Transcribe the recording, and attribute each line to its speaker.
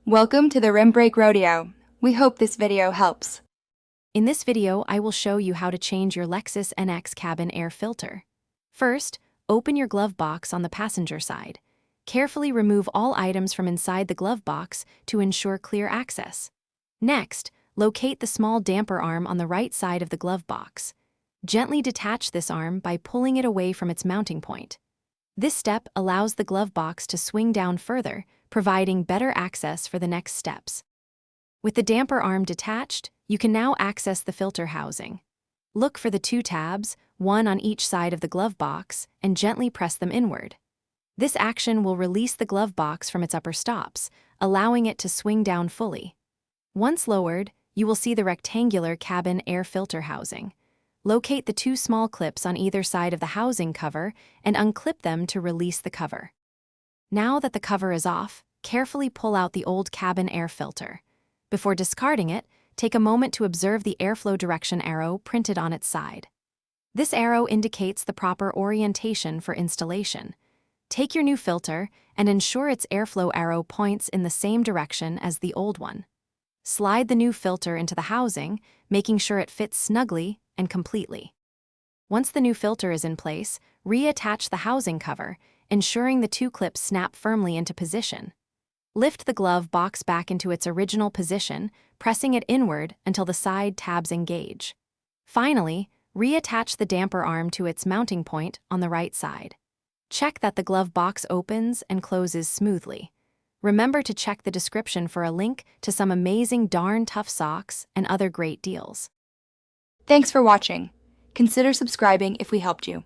Speaker 1: Welcome to the Rim Break Rodeo. We hope this video helps.
Speaker 2: In this video, I will show you how to change your Lexus NX cabin air filter. First, open your glove box on the passenger side. Carefully remove all items from inside the glove box to ensure clear access. Next, locate the small damper arm on the right side of the glove box. Gently detach this arm by pulling it away from its mounting point. This step allows the glove box to swing down further, providing better access for the next steps. With the damper arm detached, you can now access the filter housing. Look for the two tabs, one on each side of the glove box, and gently press them inward. This action will release the glove box from its upper stops, allowing it to swing down fully. Once lowered, you will see the rectangular cabin air filter housing. Locate the two small clips on either side of the housing cover and unclip them to release the cover. Now that the cover is off, carefully pull out the old cabin air filter. Before discarding it, take a moment to observe the airflow direction arrow printed on its side. This arrow indicates the proper orientation for installation. Take your new filter and ensure its airflow arrow points in the same direction as the old one. Slide the new filter into the housing, making sure it fits snugly and completely. Once the new filter is in place, reattach the housing cover, ensuring the two clips snap firmly into position. Lift the glove box back into its original position, pressing it inward until the side tabs engage. Finally, reattach the damper arm to its mounting point on the right side. Check that the glove box opens and closes smoothly. Remember to check the description for a link to some amazing darn tough socks and other great deals.
Speaker 1: Thanks for watching. Consider subscribing if we helped you.